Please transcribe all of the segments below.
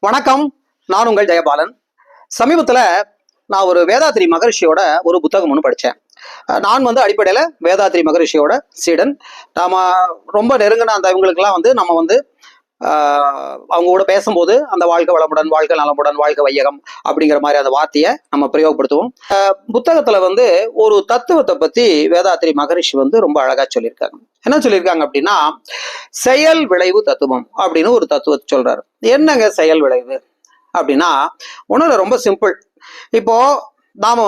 வணக்கம். நான் உங்கள் ஜெயபாலன். சமீபத்தில் நான் ஒரு வேதாத்ரி மகரிஷியோட ஒரு புத்தகம் ஒன்று படித்தேன். நான் அடிப்படையில் வேதாத்ரி மகரிஷியோட சீடன். நாம் ரொம்ப நெருங்கின அந்த இவங்களுக்கெல்லாம் நம்ம அவங்க கூட பேசும்போது அந்த வாழ்க்கை வளமுடன், வாழ்க்கை நலமுடன், வாழ்க்கை வையகம் அப்படிங்கிற மாதிரி அந்த வார்த்தையை நம்ம பிரயோகப்படுத்துவோம். புத்தகத்தில் ஒரு தத்துவத்தை பற்றி வேதாத்ரி மகரிஷி ரொம்ப அழகாக சொல்லியிருக்காங்க. என்ன சொல்லியிருக்காங்க அப்படின்னா, செயல் விளைவு தத்துவம் அப்படின்னு ஒரு தத்துவத்தை சொல்றாரு. என்னங்க செயல் விளைவு அப்படின்னா, ஒன்றும் ரொம்ப சிம்பிள். இப்போ நாம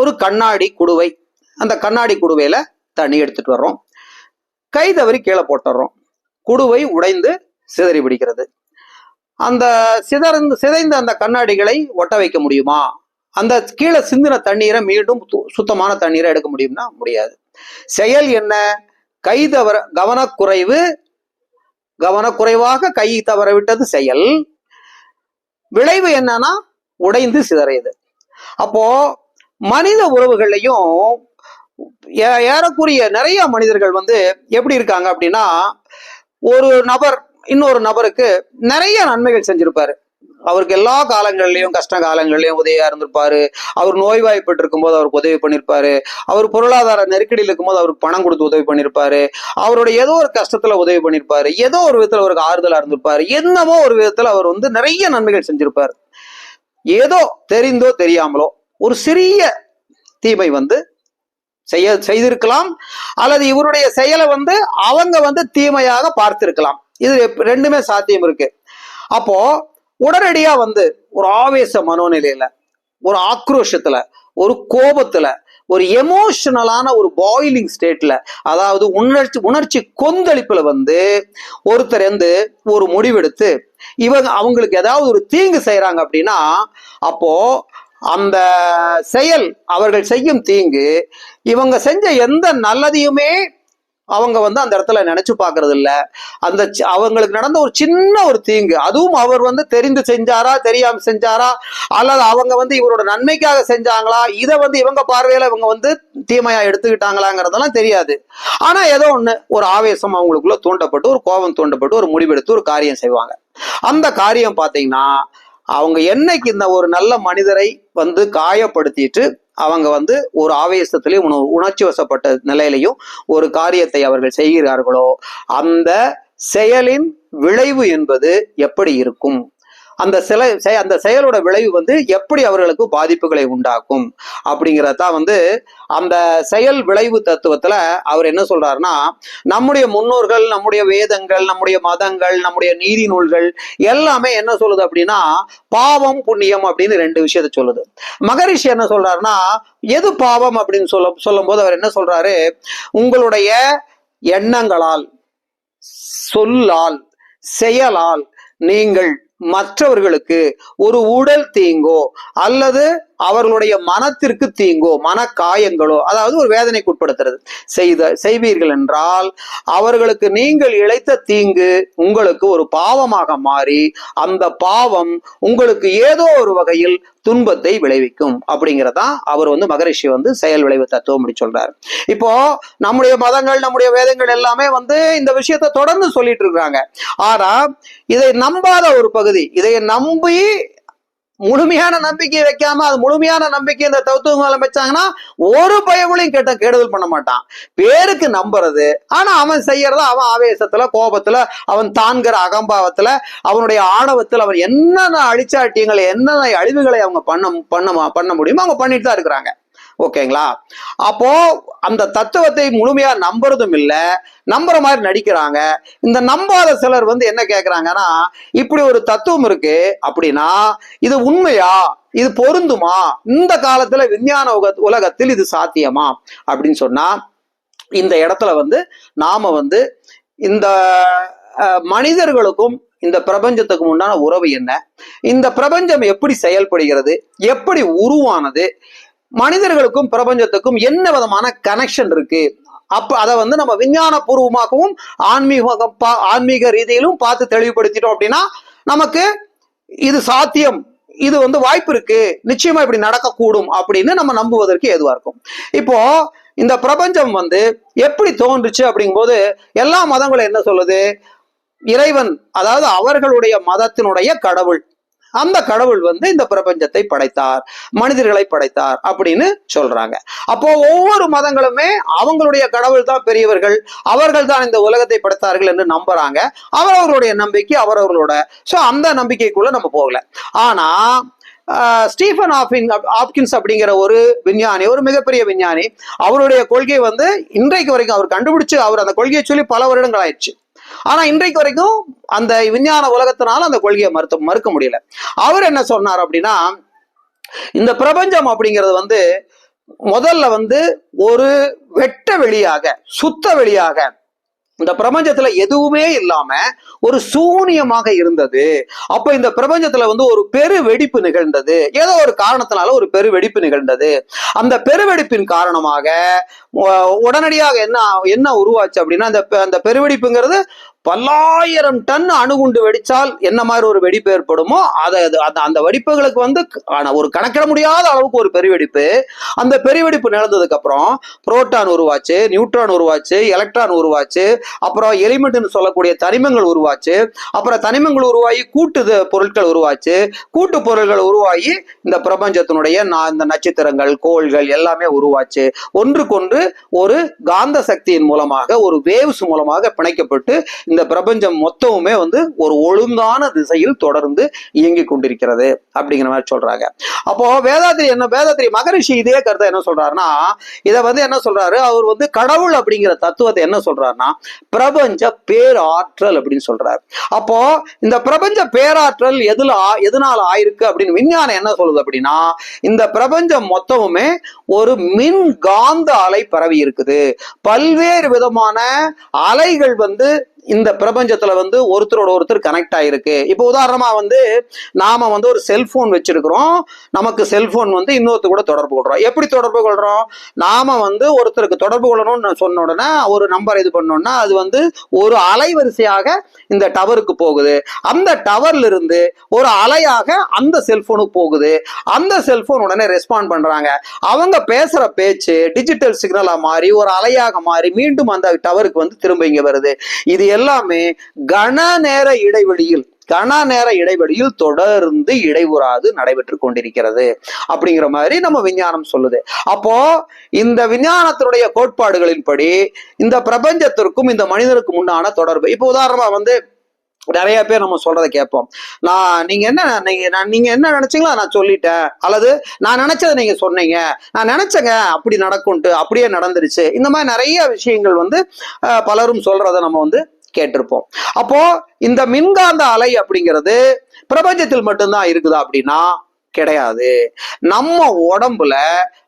ஒரு கண்ணாடி குடுவை, அந்த கண்ணாடி குடுவையில தண்ணி எடுத்துட்டு வர்றோம், கை தவறி கீழே போட்டுறோம், குடுவை உடைந்து சிதறி பிடிக்கிறது. அந்த சிதைந்த அந்த கண்ணாடிகளை ஒட்ட வைக்க முடியுமா? அந்த கீழே சிந்தின தண்ணீரை மீண்டும் சுத்தமான தண்ணீரை எடுக்க முடியும்னா முடியாது. செயல் என்ன? கை தவற கவனக்குறைவாக கை தவற விட்டது செயல். விளைவு என்னன்னா உடைந்து சிதறியது. அப்போ மனித உறவுகள்லையும் ஏறக்குறைய நிறைய மனிதர்கள் எப்படி இருக்காங்க அப்படின்னா, ஒரு நபர் இன்னொரு நபருக்கு நிறைய நன்மைகள் செஞ்சிருப்பாரு. அவருக்கு எல்லா காலங்கள்லயும், கஷ்ட காலங்கள்லயும் உதவியா இருந்திருப்பாரு. அவர் நோய்வாய்ப்பட்டு இருக்கும்போது அவருக்கு உதவி பண்ணிருப்பாரு. அவர் பொருளாதார நெருக்கடியில் இருக்கும்போது அவருக்கு பணம் கொடுத்து உதவி பண்ணிருப்பாரு. அவருடைய ஏதோ ஒரு கஷ்டத்துல உதவி பண்ணிருப்பாரு. ஏதோ ஒரு விதத்துல அவருக்கு ஆறுதலா இருந்திருப்பாரு. என்னமோ ஒரு விதத்துல அவர் நிறைய நன்மைகள் செஞ்சிருப்பாரு. ஏதோ தெரிந்தோ தெரியாமலோ ஒரு சிறிய தீமை செய்திருக்கலாம், அல்லது இவருடைய செயலை அவங்க தீமையாக பார்த்திருக்கலாம். இது ரெண்டுமே சாத்தியம் இருக்கு. அப்போ உடனடியா ஒரு ஆவேச மனோநிலையில, ஒரு ஆக்ரோஷத்துல, ஒரு கோபத்துல, ஒரு எமோஷனலான ஒரு பாயிலிங் ஸ்டேட்ல, அதாவது உணர்ச்சி கொந்தளிப்புல ஒருத்தர் ஒரு முடிவெடுத்து அவங்களுக்கு ஏதாவது ஒரு தீங்கு செய்யறாங்க அப்படின்னா, அப்போ அந்த செயல், அவர்கள் செய்யும் தீங்கு, இவங்க செஞ்ச எந்த நல்லதையுமே அவங்க அந்த இடத்துல நினைச்சு பாக்குறது இல்ல. அந்த அவங்களுக்கு நடந்த ஒரு சின்ன ஒரு தீங்கு, அதுவும் அவர் தெரிந்து செஞ்சாரா, தெரியாம செஞ்சாரா, அல்லது அவங்க இவரோட நன்மைக்காக செஞ்சாங்களா, இதை இவங்க பார்வையில இவங்க தீமையா எடுத்துக்கிட்டாங்களாங்கிறதெல்லாம் தெரியாது. ஆனா ஏதோ ஒண்ணு, ஒரு ஆவேசம் அவங்களுக்குள்ள தூண்டப்பட்டு, ஒரு கோபம் தூண்டப்பட்டு ஒரு முடிவெடுத்து ஒரு காரியம் செய்வாங்க. அந்த காரியம் பாத்தீங்கன்னா, அவங்க என்னைக்கு இந்த ஒரு நல்ல மனிதரை காயப்படுத்திட்டு அவங்க ஒரு ஆவேசத்திலையும் உணர்ச்சி வசப்பட்ட நிலையிலையும் ஒரு காரியத்தை அவர்கள் செய்கிறார்களோ, அந்த செயலின் விளைவு என்பது எப்படி இருக்கும், அந்த செயலோட விளைவு எப்படி அவர்களுக்கு பாதிப்புகளை உண்டாக்கும் அப்படிங்கிறதான் அந்த செயல் விளைவு தத்துவத்துல அவர் என்ன சொல்றாருன்னா, நம்முடைய முன்னோர்கள், நம்முடைய வேதங்கள், நம்முடைய மதங்கள், நம்முடைய நீதி நூல்கள் எல்லாமே என்ன சொல்லுது அப்படின்னா, பாவம் புண்ணியம் அப்படின்னு ரெண்டு விஷயத்த சொல்லுது. மகரிஷி என்ன சொல்றாருன்னா, எது பாவம் அப்படின்னு சொல்லும் போது அவர் என்ன சொல்றாரு, உங்களுடைய எண்ணங்களால், சொல்லால், செயலால் நீங்கள் மற்றவர்களுக்கு ஒரு உடல் தீங்கோ அல்லது அவர்களுடைய மனத்திற்கு தீங்கோ, மன காயங்களோ, அதாவது ஒரு வேதனைக்கு உட்படுத்துறது செய்வீர்கள் என்றால், அவர்களுக்கு நீங்கள் இழைத்த தீங்கு உங்களுக்கு ஒரு பாவமாக மாறி, அந்த பாவம் உங்களுக்கு ஏதோ ஒரு வகையில் துன்பத்தை விளைவிக்கும் அப்படிங்கிறதான் அவர் மகரிஷி செயல் விளைவு தத்துவம் அப்படி சொல்றாரு. இப்போ நம்முடைய மதங்கள், நம்முடைய வேதங்கள் எல்லாமே இந்த விஷயத்தை தொடர்ந்து சொல்லிட்டு இருக்காங்க. ஆனா இதை நம்பாத ஒரு பகுதி, இதை நம்பி முழுமையான நம்பிக்கை வைக்காம, அது முழுமையான நம்பிக்கை இந்த தத்துவம் வச்சாங்கன்னா ஒரு பயங்களையும் கெடுதல் பண்ண மாட்டான். பேருக்கு நம்புறது, ஆனா அவன் செய்யறத அவன் ஆவேசத்துல, கோபத்துல, அவன் தான்கிற அகம்பாவத்துல, அவனுடைய ஆணவத்தில் அவன் என்னென்ன அழிச்சாட்டியங்களை, என்னென்ன அழிவுகளை அவங்க பண்ண முடியுமோ அவங்க பண்ணிட்டு தான் இருக்கிறாங்க. ஓகேங்களா? அப்போ அந்த தத்துவத்தை முழுமையா நம்புறதும் இல்ல, நம்புற மாதிரி நடிக்கிறாங்க. இந்த நம்பாத சிலர் என்ன கேட்கிறாங்கன்னா, இப்படி ஒரு தத்துவம் இருக்கு அப்படின்னா இது உண்மையா, இது பொருந்துமா, இந்த காலத்துல விஞ்ஞான உலகத்தில் இது சாத்தியமா அப்படின்னு சொன்னா, இந்த இடத்துல நாம இந்த மனிதர்களுக்கும் இந்த பிரபஞ்சத்துக்கும் உண்டான உறவு என்ன, இந்த பிரபஞ்சம் எப்படி செயல்படுகிறது, எப்படி உருவானது, மனிதர்களுக்கும் பிரபஞ்சத்துக்கும் என்ன விதமான கனெக்ஷன் இருக்கு, அப்ப அதை நம்ம விஞ்ஞான பூர்வமாகவும் ஆன்மீக ரீதியிலும் பார்த்து தெளிவுபடுத்திட்டோம் அப்படின்னா நமக்கு இது சாத்தியம், இது வாய்ப்பு இருக்கு, நிச்சயமா இப்படி நடக்கக்கூடும் அப்படின்னு நம்ம நம்புவதற்கு ஏதுவா இருக்கும். இப்போ இந்த பிரபஞ்சம் எப்படி தோன்றுச்சு அப்படிங்கும் போது எல்லா மதங்களும் என்ன சொல்லுது, இறைவன், அதாவது அவர்களுடைய மதத்தினுடைய கடவுள், அந்த கடவுள் வந்து இந்த பிரபஞ்சத்தை படைத்தார், மனிதர்களை படைத்தார் அப்படின்னு சொல்றாங்க. அப்போ ஒவ்வொரு மதங்களுமே அவங்களுடைய கடவுள் தான் பெரியவர்கள், அவர்கள் தான் இந்த உலகத்தை படைத்தார்கள் என்று நம்புறாங்க. அவரவர்களுடைய நம்பிக்கை அவரவர்களோட. சோ அந்த நம்பிக்கைக்குள்ள நம்ம போகல. ஆனா ஸ்டீஃபன் ஹாப்கின்ஸ் அப்படிங்கிற ஒரு விஞ்ஞானி, ஒரு மிகப்பெரிய விஞ்ஞானி, அவருடைய கொள்கை வந்து இன்றைக்கு வரைக்கும், அவர் கண்டுபிடிச்சு அவர் அந்த கொள்கையை சொல்லி பல வருடங்கள் ஆயிடுச்சு. ஆனா இன்றைக்கு வரைக்கும் அந்த விஞ்ஞான உலகத்தினால அந்த கொள்கையை மறுக்க முடியல. அவர் என்ன சொன்னார் அப்படின்னா, இந்த பிரபஞ்சம் அப்படிங்கிறது வந்து முதல்ல வந்து ஒரு வெட்ட வெளியாக, சுத்த வெளியாக, இந்த பிரபஞ்சத்துல எதுவுமே இல்லாம ஒரு சூனியமாக இருந்தது. அப்ப இந்த பிரபஞ்சத்துல வந்து ஒரு பெரு வெடிப்பு நிகழ்ந்தது. ஏதோ ஒரு காரணத்தினால ஒரு பெரு வெடிப்பு நிகழ்ந்தது. அந்த பெருவெடிப்பின் காரணமாக உடனடியாக என்ன உருவாச்சு அப்படின்னா, அந்த பெருவெடிப்புங்கிறது பல்லாயிரம் டன் அணுகுண்டு வெடிச்சால் என்ன மாதிரி ஒரு வெடிப்பு ஏற்படுமோ அந்த வெடிப்புகளுக்கு வந்து ஒரு கணக்கிட முடியாத அளவுக்கு ஒரு பெருவெடிப்பு. அந்த பெருவெடிப்பு நிகழ்ந்ததுக்கு அப்புறம் புரோட்டான் உருவாச்சு, நியூட்ரான் உருவாச்சு, எலக்ட்ரான் உருவாச்சு, அப்புறம் எலிமெண்ட்னு சொல்லக்கூடிய தனிமங்கள் உருவாச்சு, அப்புறம் தனிமங்கள் உருவாகி கூட்டு பொருட்கள் உருவாச்சு, கூட்டு பொருட்கள் உருவாகி இந்த பிரபஞ்சத்தினுடைய இந்த நட்சத்திரங்கள், கோள்கள் எல்லாமே உருவாச்சு. ஒன்றுக்கொன்று ஒரு காந்த சக்தியின் மூலமாக, ஒரு வேவ்ஸ் மூலமாக பிணைக்கப்பட்டு இந்த பிரபஞ்சம் மொத்தமுமே வந்து ஒரு ஒழுங்கான திசையில் தொடர்ந்து இயங்கி கொண்டிருக்கிறது அப்படிங்கிற மாதிரி சொல்றாங்க. அப்போ வேதாத்திரி மகரிஷி இதே கருத்தை என்ன சொல்றாருன்னா, இதை வந்து என்ன சொல்றாரு, அவர் வந்து கடவுள் அப்படிங்கிற தத்துவத்தை என்ன சொல்றாருன்னா பிரபஞ்ச பேராற்றல் அப்படின்னு சொல்றாரு. அப்போ இந்த பிரபஞ்ச பேராற்றல் எதனால ஆயிருக்கு அப்படின்னு விஞ்ஞானம் என்ன சொல்லுது அப்படின்னா, இந்த பிரபஞ்சம் மொத்தமுமே ஒரு மின் காந்த அலை பரவி இருக்குது. பல்வேறு விதமான அலைகள் வந்து இந்த பிரபஞ்சத்துல வந்து ஒருத்தரோட ஒருத்தர் கனெக்ட் ஆயிருக்கு. இப்போ உதாரணமா வந்து நாம வந்து ஒரு செல்போன் வச்சிருக்கிறோம், நமக்கு செல்போன் வந்து இன்னொருத்தர் கூட தொடர்பு கொள்றோம். எப்படி தொடர்பு கொள்றோம்? நாம வந்து ஒருத்தருக்கு தொடர்பு கொள்ளணும்னு சொன்ன உடனே ஒரு நம்பர் இது பண்ணோம்னா அது வந்து ஒரு அலைவரிசையாக இந்த டவருக்கு போகுது. அந்த டவர்ல இருந்து ஒரு அலையாக அந்த செல்போனுக்கு போகுது. அந்த செல்போன் உடனே ரெஸ்பாண்ட் பண்றாங்க. அவங்க பேசுற பேச்சு டிஜிட்டல் சிக்னலா மாறி ஒரு அலையாக மாறி மீண்டும் அந்த டவருக்கு வந்து திரும்ப இங்க வருது. இது எல்லாமே கன நேர இடைவெளியில் தொடர்ந்து இடைவுறாது நடைபெற்று கொண்டிருக்கிறது அப்படிங்கிற மாதிரி நம்ம விஞ்ஞானம் சொல்லுது. அப்போ இந்த விஞ்ஞானத்தினுடைய கோட்பாடுகளின்படி இந்த பிரபஞ்சத்திற்கும் இந்த மனிதனுக்கும் உண்டான தொடர்பு, இப்போ உதாரணமா வந்து நிறைய பேர் நம்ம சொல்றதை கேட்போம். நீங்க என்ன நினைச்சீங்களோ நான் சொல்லிட்டேன், அல்லது நான் நினைச்சதை நீங்க சொன்னீங்க, நான் நினைச்சேங்க அப்படி நடக்கும்ட்டு அப்படியே நடந்துருச்சு. இந்த மாதிரி நிறைய விஷயங்கள் வந்து பலரும் சொல்றதை நம்ம வந்து கேட்டிருப்போம். அப்போ இந்த மின்காந்த அலை அப்படிங்கிறது பிரபஞ்சத்தில் மட்டும்தான் இருக்குதா அப்படின்னா கிடையாது.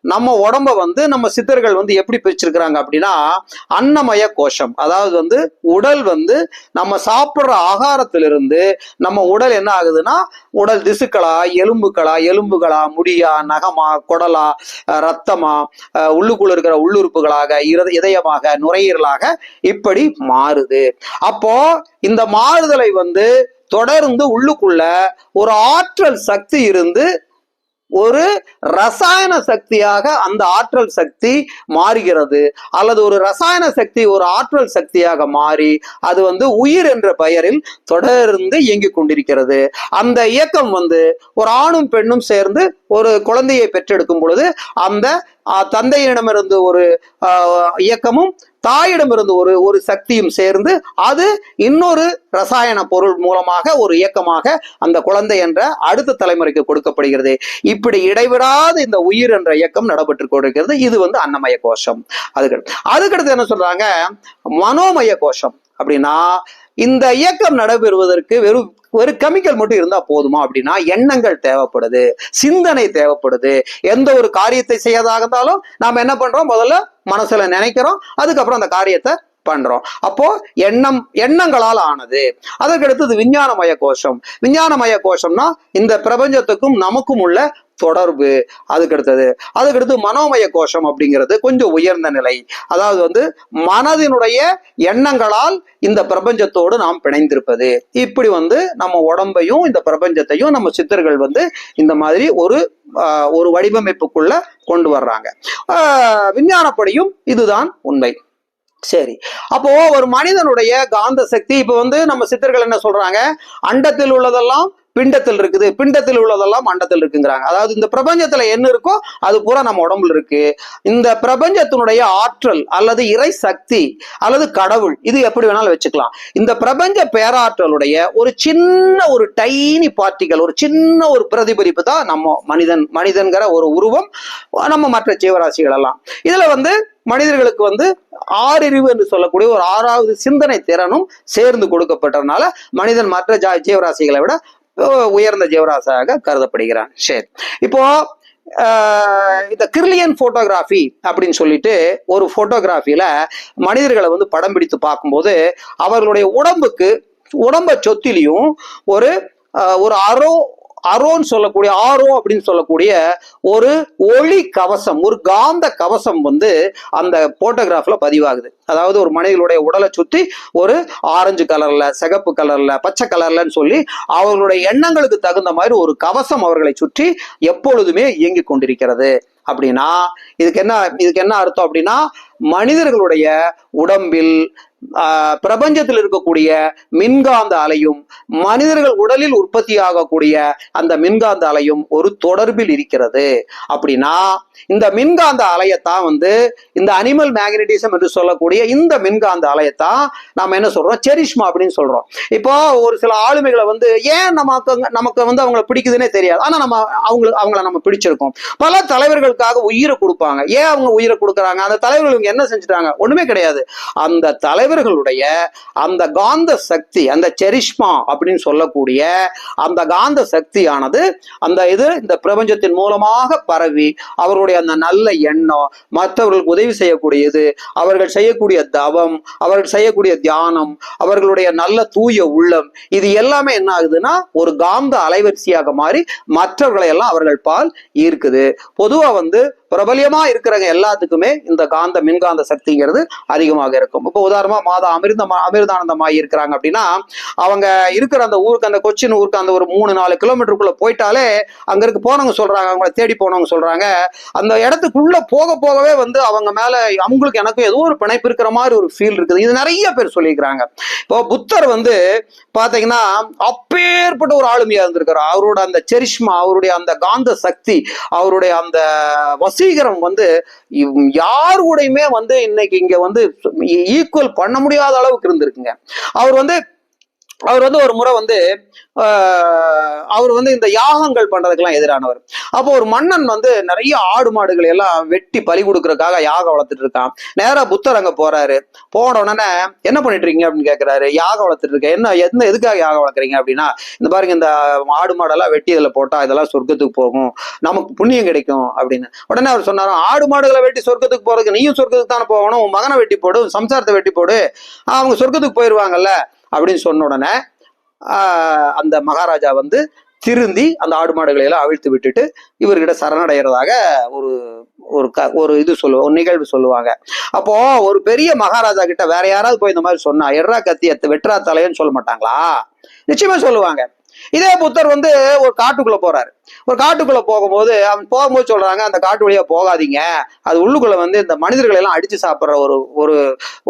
நம்ம உடம்ப வந்து நம்ம சித்தர்கள் வந்து எப்படி பிரிச்சிருக்கிறாங்க அப்படின்னா, அன்னமய கோஷம், அதாவது வந்து உடல் வந்து நம்ம சாப்பிடுற ஆகாரத்திலிருந்து நம்ம உடல் என்ன ஆகுதுன்னா, உடல் திசுக்களா, எலும்புகளா, முடியா, நகமா, குடலா, ரத்தமா, உள்ளுக்குள்ள இருக்கிற உள்ளுறுப்புகளாக, இதயமாக, நுரையீரலாக இப்படி மாறுது. அப்போ இந்த மாறுதலை வந்து தொடர்ந்து உள்ளுக்குள்ள ஒரு ஆற்றல் சக்தி இருந்து ஒரு ரசாயன சக்தியாக அந்த ஆற்றல் சக்தி மாறுகிறது. அல்லது ஒரு ரசாயன சக்தி ஒரு ஆற்றல் சக்தியாக மாறி அது வந்து உயிர் என்ற பெயரில் தொடர்ந்து இயங்கிக் கொண்டிருக்கிறது. அந்த இயக்கம் வந்து ஒரு ஆணும் பெண்ணும் சேர்ந்து ஒரு குழந்தையை பெற்றெடுக்கும் பொழுது அந்த தந்தையிடமிருந்து ஒரு இயக்கமும் தாயிடமிருந்து ஒரு சக்தியும் சேர்ந்து அது இன்னொரு ரசாயன பொருள் மூலமாக ஒரு இயக்கமாக அந்த குழந்தை என்ற அடுத்த தலைமுறைக்கு கொடுக்கப்படுகிறது. இப்படி இடைவிடாது இந்த உயிர் என்ற இயக்கம் நடைபெற்று கொண்டிருக்கிறது. இது வந்து அன்னமய கோஷம். அதுக்கடுத்து என்ன சொல்றாங்க, மனோமய கோஷம். அப்படின்னா இந்த இயக்கம் நடைபெறுவதற்கு ஒரு கெமிக்கல் மட்டும் இருந்தா போதுமா அப்படின்னா, எண்ணங்கள் தேவைப்படுது, சிந்தனை தேவைப்படுது. எந்த ஒரு காரியத்தை செய்யறதாக இருந்தாலும் நாம என்ன பண்றோம், முதல்ல மனசுல நினைக்கிறோம், அதுக்கப்புறம் அந்த காரியத்தை பண்றோம். அப்போ எண்ணங்களால் ஆனது. அதற்கடுத்தது விஞ்ஞானமய கோஷம். விஞ்ஞானமய கோஷம்னா இந்த பிரபஞ்சத்துக்கும் நமக்கும் உள்ள தொடர்பு. அதுக்கடுத்து மனோமய கோஷம் அப்படிங்கிறது கொஞ்சம் உயர்ந்த நிலை. அதாவது வந்து மனதினுடைய எண்ணங்களால் இந்த பிரபஞ்சத்தோடு நாம் பிணைந்திருப்பது. இப்படி வந்து நம்ம உடம்பையும் இந்த பிரபஞ்சத்தையும் நம்ம சித்தர்கள் வந்து இந்த மாதிரி ஒரு வடிவமைப்புக்குள்ள கொண்டு வர்றாங்க. விஞ்ஞானப்படியும் இதுதான் உண்மை. சரி. அப்போ ஒரு மனிதனுடைய காந்த சக்தி இப்ப வந்து நம்ம சித்தர்கள் என்ன சொல்றாங்க, அண்டத்தில் உள்ளதெல்லாம் பிண்டத்தில் இருக்குது, பிண்டத்தில் உள்ளதெல்லாம் அண்டத்தில் இருக்குங்கிறாங்க. அதாவது இந்த பிரபஞ்சத்துல என்ன இருக்கோ அது பூரா நம்ம உடம்புல இருக்கு. இந்த பிரபஞ்சத்தினுடைய ஆற்றல் அல்லது இறை சக்தி அல்லது கடவுள், இது எப்படி வேணாலும் வச்சுக்கலாம். இந்த பிரபஞ்ச பேராற்றலுடைய ஒரு சின்ன ஒரு டைனி பார்ட்டிகல், ஒரு சின்ன ஒரு பிரதிபலிப்பு தான் நம்ம மனிதன்கிற ஒரு உருவம், நம்ம மற்ற ஜீவராசிகள் எல்லாம். இதுல வந்து மனிதர்களுக்கு வந்து ஆறறிவு என்று சொல்லக்கூடிய ஒரு 6வது சிந்தனை திறனும் சேர்ந்து கொடுக்கப்பட்டதுனால மனிதன் மற்ற ஜீவராசிகளை விட உயர்ந்த ஜீவராசியாக கருதப்படுகிறான். சரி, இப்போ இந்த கிர்லியன் போட்டோகிராஃபி அப்படின்னு சொல்லிட்டு ஒரு போட்டோகிராஃபில மனிதர்களை வந்து படம் பிடித்து பார்க்கும்போது அவர்களுடைய உடம்ப சொத்திலையும் ஒரு ஒரு அரோன்னு சொல்லக்கூடிய அப்படின்னு சொல்லக்கூடிய ஒரு ஒளி கவசம், ஒரு காந்த கவசம் வந்து அந்த போட்டோகிராஃப்ல பதிவாகுது. அதாவது ஒரு மனிதர்களுடைய உடலை சுத்தி ஒரு ஆரஞ்சு கலர்ல, சிகப்பு கலர்ல, பச்சை கலர்லன்னு சொல்லி அவர்களுடைய எண்ணங்களுக்கு தகுந்த மாதிரி ஒரு கவசம் அவர்களை சுற்றி எப்பொழுதுமே இயங்கி கொண்டிருக்கிறது. அப்படின்னா இதுக்கு என்ன அர்த்தம் அப்படின்னா, மனிதர்களுடைய உடம்பில் பிரபஞ்சத்தில் இருக்கக்கூடிய மின்காந்த அலையும் மனிதர்கள் உடலில் உற்பத்தி ஆகக்கூடிய அந்த மின்காந்த அலையும் ஒரு தொடர்பில் இருக்கிறது. அப்படின்னா இந்த மின்காந்த அலையத்தான் வந்து இந்த அனிமல் மேக்னட்டிசம் என்று சொல்லக்கூடிய இந்த மின்காந்த அலையத்தான் நாம என்ன சொல்றோம், செரிஷ்மா அப்படின்னு சொல்றோம். இப்போ ஒரு சில ஆளுமைகளை வந்து ஏன் நமக்கு வந்து அவங்களை பிடிக்குதுன்னே தெரியாது, ஆனா நம்ம அவங்கள நம்ம பிடிச்சிருக்கோம். பல தலைவர்களுக்காக உயிரை கொடுப்பாங்க. ஏன் அவங்க உயிரை கொடுக்குறாங்க? அந்த தலைவர்கள் என்ன செஞ்சுட்டாங்க? ஒண்ணுமே கிடையாது. அந்த தலைவர்களுடைய அந்த காந்த சக்தி, அந்த செரிஷ்மா அப்படின்னு சொல்லக்கூடிய அந்த காந்த சக்தியானது இந்த பிரபஞ்சத்தின் மூலமாக பரவி அவர்களுடைய அந்த நல்ல எண்ணம், மற்றவர்களுக்கு உதவி செய்யக்கூடியது, அவர்கள் செய்யக்கூடிய தவம், அவர்கள் செய்யக்கூடிய தியானம், அவர்களுடைய நல்ல தூய உள்ளம், இது எல்லாமே என்ன ஆகுதுன்னா ஒரு காந்த அலைவரிசையாக மாறி மற்றவர்களை எல்லாம் அவர்கள் பால் ஈர்க்குது. பொதுவா வந்து பிரபலியமா இருக்கிறவங்க எல்லாத்துக்குமே இந்த மின்காந்த சக்திங்கிறது அதிகமாக இருக்கும். இப்போ உதாரணமா மாதா அமிர்தானந்தமாயி இருக்கிறாங்க அப்படின்னா அவங்க இருக்கிற அந்த ஊருக்கு, அந்த கொச்சின் ஊருக்கு அந்த ஒரு 3-4 கிலோமீட்டருக்குள்ள போயிட்டாலே அங்க இருக்கு போனவங்க சொல்றாங்க, அவங்கள தேடி போனவங்க சொல்றாங்க, அந்த இடத்துக்குள்ள போகவே வந்து அவங்க மேல அவங்களுக்கு எனக்கும் ஏதோ ஒரு பிணைப்பு இருக்கிற மாதிரி ஒரு ஃபீல் இருக்குது. இது நிறைய பேர் சொல்லியிருக்கிறாங்க. இப்போ புத்தர் வந்து பாத்தீங்கன்னா அப்பேற்பட்ட ஒரு ஆளுமையா இருந்திருக்காரு. அவரோட அந்த செரிஷ்மா, அவருடைய அந்த காந்த சக்தி, அவருடைய அந்த வசீகரம் வந்து யாருடையுமே வந்து இன்னைக்கு இங்க வந்து ஈக்குவல் பண்ண முடியாத அளவுக்கு இருந்திருக்குங்க. அவர் வந்து ஒரு முறை வந்து அவர் வந்து இந்த யாகங்கள் பண்றதுக்கெல்லாம் எதிரானவர். அப்போ ஒரு மன்னன் வந்து நிறைய ஆடு மாடுகளை எல்லாம் வெட்டி பலி கொடுக்கறதுக்காக யாகம் வளர்த்துட்டு இருக்கான். நேரா புத்தர் அங்க போறாரு. போன உடனே என்ன பண்ணிட்டு இருக்கீங்க அப்படின்னு கேட்கிறாரு. யாகம் வளர்த்துட்டு இருக்க. எதுக்காக யாகம் வளர்க்குறீங்க அப்படின்னா, இந்த பாருங்க இந்த ஆடு மாடெல்லாம் வெட்டி இதுல போட்டா இதெல்லாம் சொர்க்கத்துக்கு போகும், நமக்கு புண்ணியம் கிடைக்கும் அப்படின்னு. உடனே அவர் சொன்னாரு, ஆடு மாடுகளை வெட்டி சொர்க்கத்துக்கு போறதுக்கு நீயும் சொர்க்கத்துக்கு தானே போகணும், உன் மகனை வெட்டி போடு, சம்சாரத்தை வெட்டி போடு, அவங்க சொர்க்கத்துக்கு போயிடுவாங்கல்ல அப்படின்னு சொன்ன உடனே அந்த மகாராஜா வந்து திருந்தி அந்த ஆடு மாடுகளை எல்லாம் அவிழ்த்து விட்டுட்டு இவர்கிட்ட சரணடைகிறதாக ஒரு நிகழ்வு சொல்லுவாங்க. அப்போ ஒரு பெரிய மகாராஜா கிட்ட வேற யாராவது போய் இந்த மாதிரி சொன்னா எட்ரா கத்தியத்தை வெட்ரா தலையன்னு சொல்ல மாட்டாங்களா? நிச்சயமா சொல்லுவாங்க. இதே புத்தர் வந்து ஒரு காட்டுக்குள்ள போறாரு. ஒரு காட்டுக்குள்ள போகும்போது சொல்றாங்க, அந்த காட்டு வழியா போகாதீங்க, அது உள்ளுக்குள்ள வந்து இந்த மனிதர்களை எல்லாம் அடிச்சு சாப்பிடுற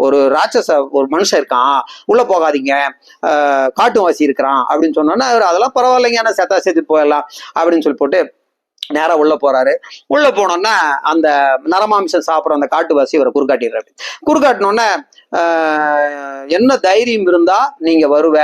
ஒரு ராட்சச ஒரு மனுஷன் இருக்கான், உள்ள போகாதீங்க, காட்டுவாசி இருக்கிறான் அப்படின்னு சொன்னோன்னா அதெல்லாம் பரவாயில்லைங்க, ஆனா செத்தா சேர்த்து போயிடலாம் அப்படின்னு சொல்லி போட்டு நேரா உள்ள போறாரு. உள்ள போனோன்னா அந்த நரமாம்சம் சாப்பிட்ற அந்த காட்டுவாசி இவரை குறுக்காட்டிடுறாரு. குறுக்காட்டினோடனே என்ன தைரியம் இருந்தா நீங்க வருவ,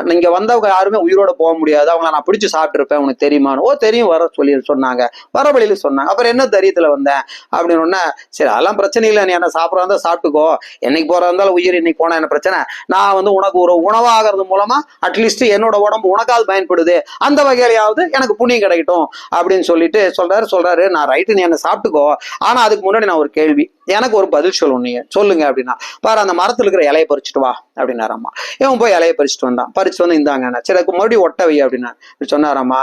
நீங்க வந்தவங்க யாருமே உயிரோட போக முடியாது, அவங்கள நான் பிடிச்சு சாப்பிட்டு இருப்பேன், உனக்கு தெரியுமான்னு. ஓ தெரியும், வர சொல்லி சொன்னாங்க. வர வழியில சொன்னாங்க. அப்புறம் என்ன தைரியத்துல வந்தேன் அப்படின்னு. சரி அதெல்லாம் பிரச்சனை இல்லை, நீ என்ன சாப்பிட்றா இருந்தா சாப்பிட்டுக்கோ, என்னைக்கு போறதா இருந்தாலும் உயிர் இன்னைக்கு போனா என்ன பிரச்சனை, நான் வந்து உனக்கு ஒரு உணவாகிறது மூலமா அட்லீஸ்ட் என்னோட உடம்பு உனக்காவது பயன்படுது, அந்த வகையிலையாவது எனக்கு புண்ணியம் கிடைக்கட்டும் அப்படின்னு சொல்லிட்டு சொல்றாரு. நான் ரைட்டு, நீ என்ன சாப்பிட்டுக்கோ, ஆனா அதுக்கு முன்னாடி நான் ஒரு கேள்வி, எனக்கு ஒரு பதில் சொல்லணும், நீங்க சொல்லுங்க அப்படின்னா. பாரு அந்த மரத்துல இருக்கிற இலையை பறிச்சுட்டு வா அப்படின்னாராம்மா. இவன் போய் இலையை பறிச்சுட்டு வந்தான். பறிச்சு வந்து இந்தாங்க, சரி மறுபடியும் ஒட்டவை அப்படின்னா சொன்னாராம்மா,